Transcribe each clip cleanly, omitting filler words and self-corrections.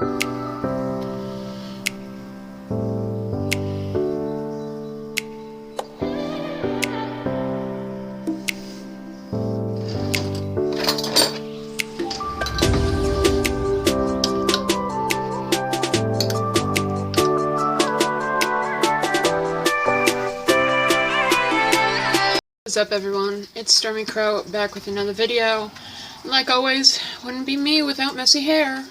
What's up, everyone? It's theTrioco back with another video. Like always, wouldn't be me without messy hair.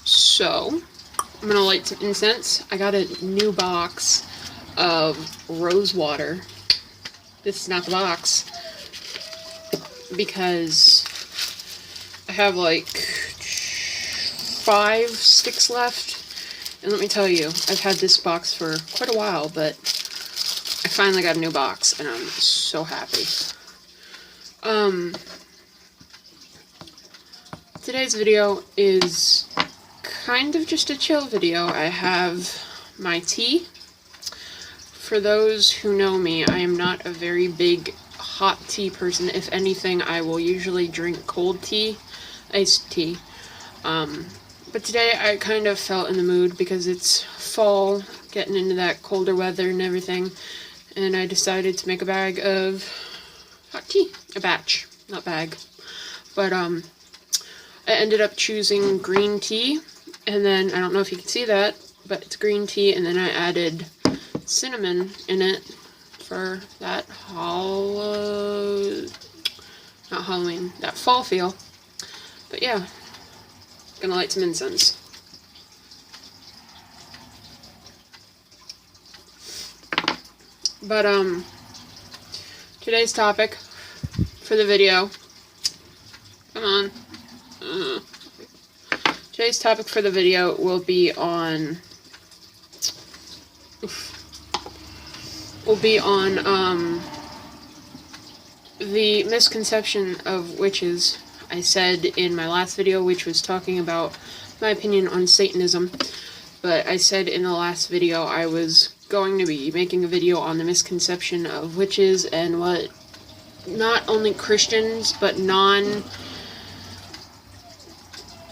So I'm gonna light some incense. I got a new box of rose water. This is not the box because I have like 5 sticks left, and let me tell you, I've had this box for quite a while, but I finally got a new box, and I'm so happy. Today's video is kind of just a chill video. I have my tea. For those who know me, I am not a very big hot tea person. If anything, I will usually drink cold tea, iced tea. But today I kind of felt in the mood because it's fall, getting into that colder weather and everything. And I decided to make a bag of hot tea. A batch, not bag. But I ended up choosing green tea. And then, I don't know if you can see that, but it's green tea. And then I added cinnamon in it for that not Halloween, that fall feel. But yeah, gonna light some incense. But, today's topic for the video, come on, today's topic for the video will be on, the misconception of witches. I said in my last video, which was talking about my opinion on Satanism, but I said in the last video I was going to be making a video on the misconception of witches and what not only Christians but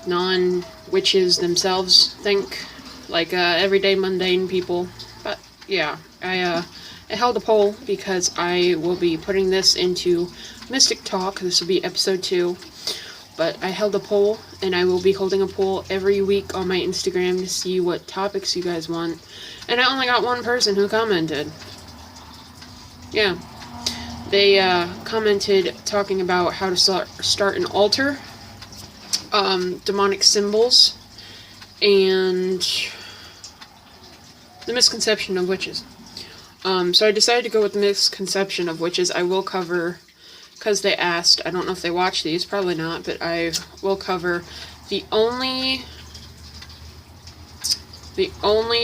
non-witches themselves think, like everyday mundane people. But yeah, I held a poll because I will be putting this into Mystic Talk. This will be episode 2. But I held a poll, and I will be holding a poll every week on my Instagram to see what topics you guys want. And I only got one person who commented. Yeah. They commented talking about how to start an altar, demonic symbols, and the misconception of witches. So I decided to go with the misconception of witches. I will cover, because they asked, I don't know if they watch these, probably not, but I will cover the only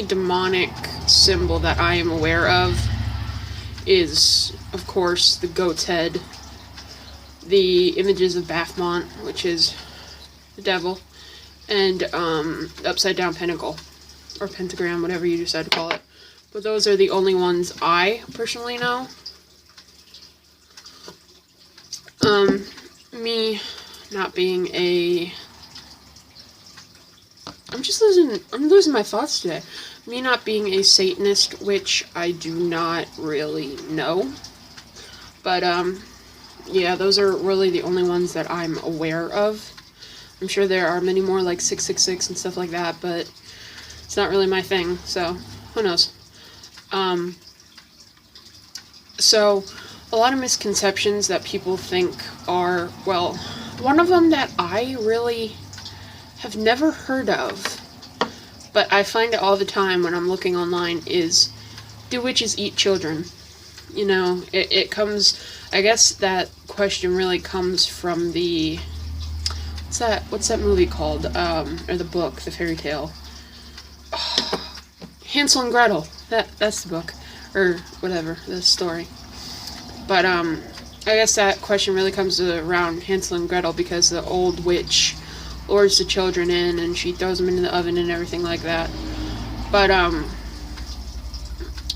demonic symbol that I am aware of is, of course, the goat's head, the images of Baphomet, which is the devil, and the upside down pentacle, or pentagram, whatever you decide to call it. But those are the only ones I personally know. Me not being I'm losing my thoughts today. Me not being a Satanist, which I do not really know. But, yeah, those are really the only ones that I'm aware of. I'm sure there are many more, like 666 and stuff like that, but it's not really my thing, so who knows. So, a lot of misconceptions that people think are, well, one of them that I really have never heard of, but I find it all the time when I'm looking online, is, do witches eat children? You know, it comes, I guess that question really comes from the, what's that movie called, or the book, the fairy tale, Hansel and Gretel, that's the book, or whatever, the story. But, I guess that question really comes around Hansel and Gretel because the old witch lures the children in and she throws them into the oven and everything like that. But,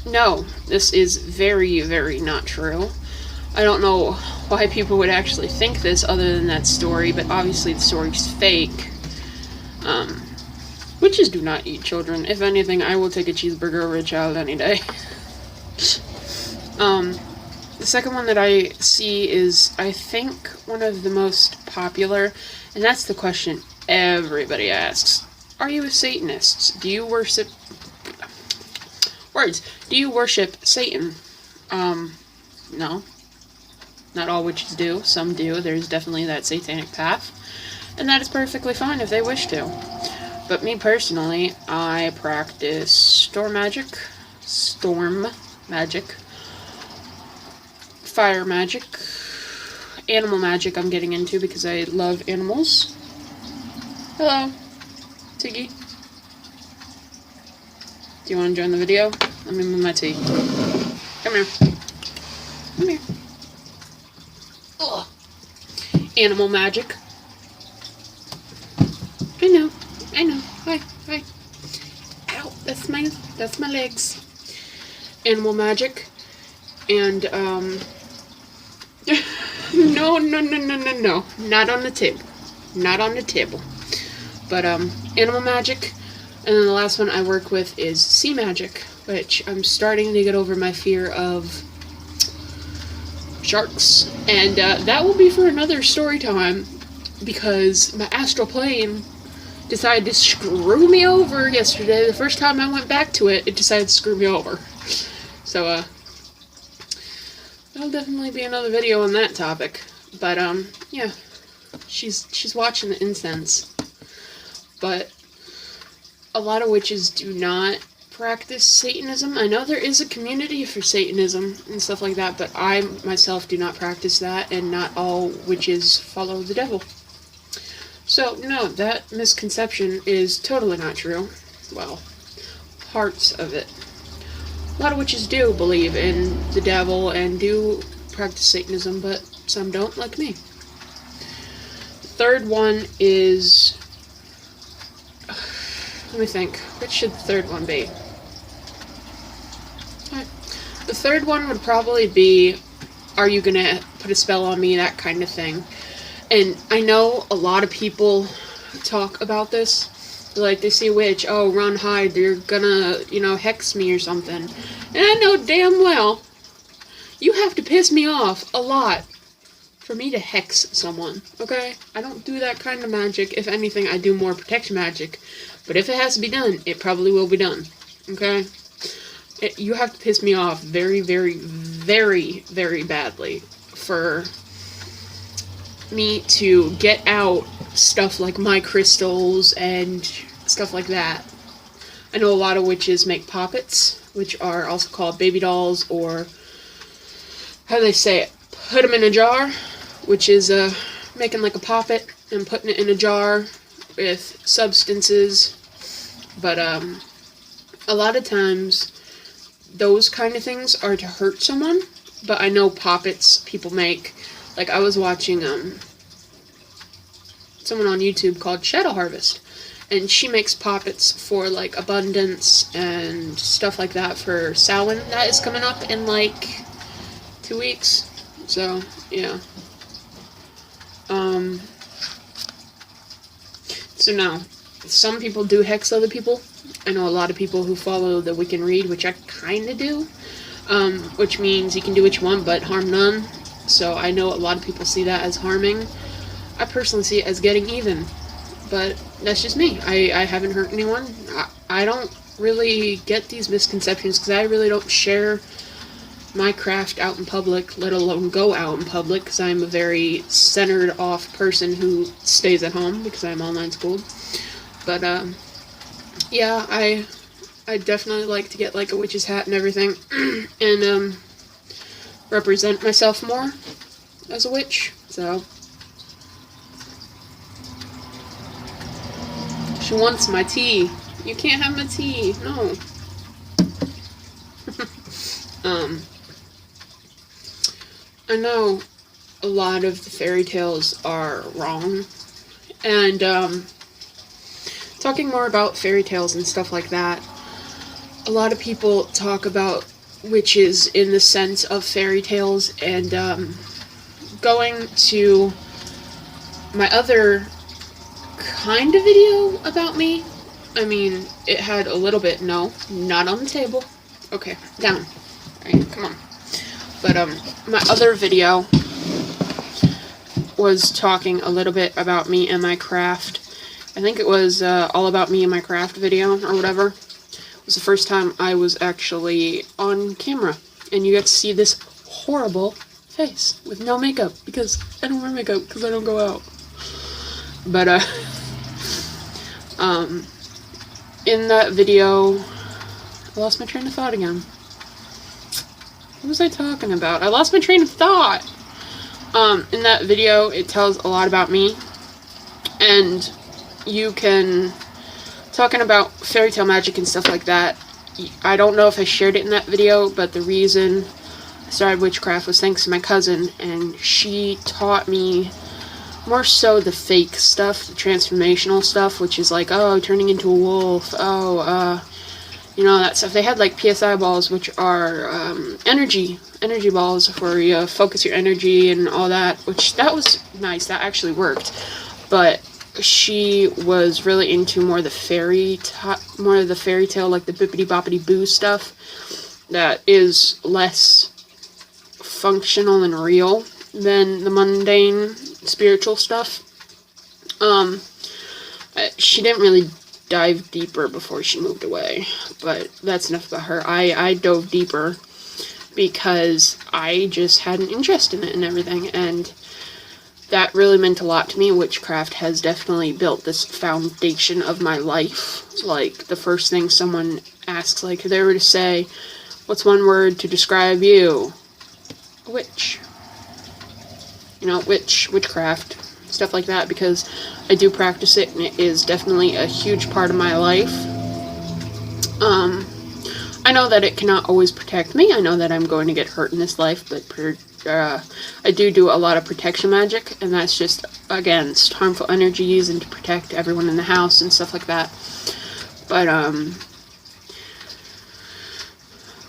no, this is very, very not true. I don't know why people would actually think this other than that story, but obviously the story's fake. Witches do not eat children. If anything, I will take a cheeseburger over a child any day. The second one that I see is, I think, one of the most popular, and that's the question everybody asks. Are you a Satanist? Do you worship... Words. Do you worship Satan? No. Not all witches do. Some do. There's definitely that satanic path. And that is perfectly fine if they wish to. But me personally, I practice storm magic, fire magic, animal magic I'm getting into because I love animals. Hello, Tiggy. Do you want to join the video? Let me move my tea. Come here. Come here. Ugh. Animal magic. I know. Hi. Ow, that's my legs. Animal magic. And, no. Not on the table. Not on the table. But, animal magic. And then the last one I work with is sea magic, which I'm starting to get over my fear of sharks. And, that will be for another story time, because my astral plane decided to screw me over yesterday. The first time I went back to it, it decided to screw me over. So, there'll definitely be another video on that topic. But, yeah. She's watching the incense. But a lot of witches do not practice Satanism. I know there is a community for Satanism and stuff like that, but I myself do not practice that, and not all witches follow the devil. So, no, that misconception is totally not true. Well, parts of it. A lot of witches do believe in the devil and do practice Satanism, but some don't, like me. The third one is... Let me think. Which should the third one be? The third one would probably be, are you gonna put a spell on me? That kind of thing. And I know a lot of people talk about this. Like, they see a witch, oh, run, hide, they're gonna, hex me or something. And I know damn well, you have to piss me off a lot for me to hex someone, okay? I don't do that kind of magic. If anything, I do more protection magic. But if it has to be done, it probably will be done, okay? You have to piss me off very, very, very, very badly for me to get out stuff like my crystals and stuff like that. I know a lot of witches make poppets, which are also called baby dolls, or how do they say it? Put them in a jar, which is making like a poppet and putting it in a jar with substances. But a lot of times those kind of things are to hurt someone. But I know poppets people make. Like, I was watching someone on YouTube called Shadow Harvest, and she makes poppets for like abundance and stuff like that for Samhain that is coming up in like 2 weeks. So yeah. So now, some people do hex other people. I know a lot of people who follow the Wiccan Read, which I kind of do, which means you can do what you want but harm none. So I know a lot of people see that as harming. I personally see it as getting even, but that's just me. I haven't hurt anyone. I don't really get these misconceptions because I really don't share my craft out in public, let alone go out in public, because I'm a very centered off person who stays at home because I'm online schooled. But yeah, I definitely like to get like a witch's hat and everything and represent myself more as a witch. So she wants my tea. You can't have my tea. No. I know a lot of the fairy tales are wrong, and talking more about fairy tales and stuff like that, a lot of people talk about witches in the sense of fairy tales, and going to my other kind of video about me. I mean, it had a little bit. No, not on the table. Okay, down. Alright, come on. But, my other video was talking a little bit about me and my craft. I think it was, all about me and my craft video, or whatever. It was the first time I was actually on camera. And you get to see this horrible face with no makeup, because I don't wear makeup because I don't go out. But in that video, I lost my train of thought again. What was I talking about? I lost my train of thought. In that video, it tells a lot about me, and you can talking about fairy tale magic and stuff like that. I don't know if I shared it in that video, but the reason I started witchcraft was thanks to my cousin, and she taught me more so the fake stuff, the transformational stuff, which is like, oh, turning into a wolf, oh, you know, that stuff. They had like PSI balls, which are energy balls where you focus your energy and all that, which that was nice, that actually worked. But she was really into more of the fairy tale, like the bippity boppity boo stuff that is less functional and real than the mundane spiritual stuff. She didn't really dive deeper before she moved away, but that's enough about her. I dove deeper because I just had an interest in it and everything, and that really meant a lot to me. Witchcraft has definitely built this foundation of my life. Like, the first thing someone asks, like, if they were to say, what's one word to describe you? Witch. You know, witchcraft, stuff like that, because I do practice it, and it is definitely a huge part of my life. I know that it cannot always protect me. I know that I'm going to get hurt in this life, but I do a lot of protection magic, and that's just against harmful energies and to protect everyone in the house and stuff like that. But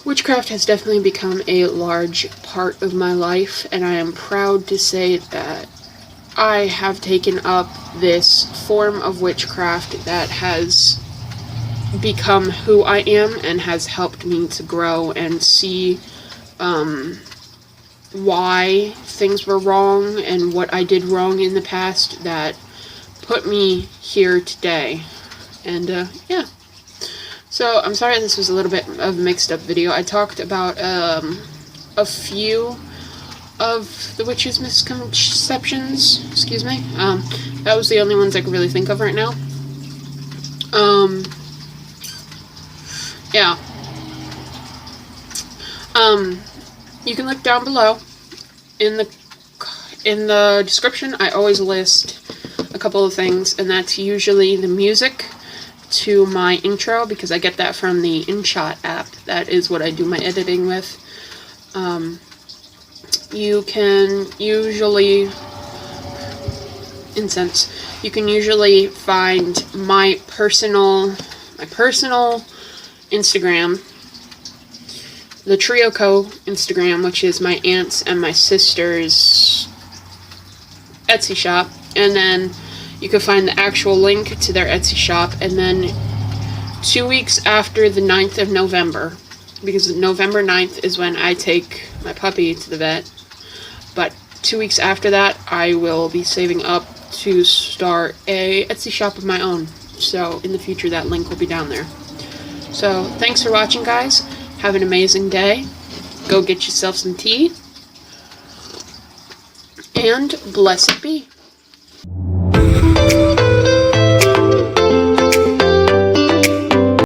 witchcraft has definitely become a large part of my life, and I am proud to say that I have taken up this form of witchcraft that has become who I am and has helped me to grow and see why things were wrong and what I did wrong in the past that put me here today. And yeah. So I'm sorry this was a little bit of a mixed up video. I talked about a few of the witch's misconceptions. Excuse me. That was the only ones I could really think of right now. Yeah. You can look down below in the description. I always list a couple of things, and that's usually the music to my intro, because I get that from the InShot app. That is what I do my editing with. You can usually You can usually find my personal Instagram, theTrioco Instagram, which is my aunt's and my sister's Etsy shop, and then you can find the actual link to their Etsy shop, and then 2 weeks after the 9th of November, because November 9th is when I take my puppy to the vet, but 2 weeks after that, I will be saving up to start a Etsy shop of my own, so in the future that link will be down there. So, thanks for watching, guys. Have an amazing day. Go get yourself some tea. And blessed be.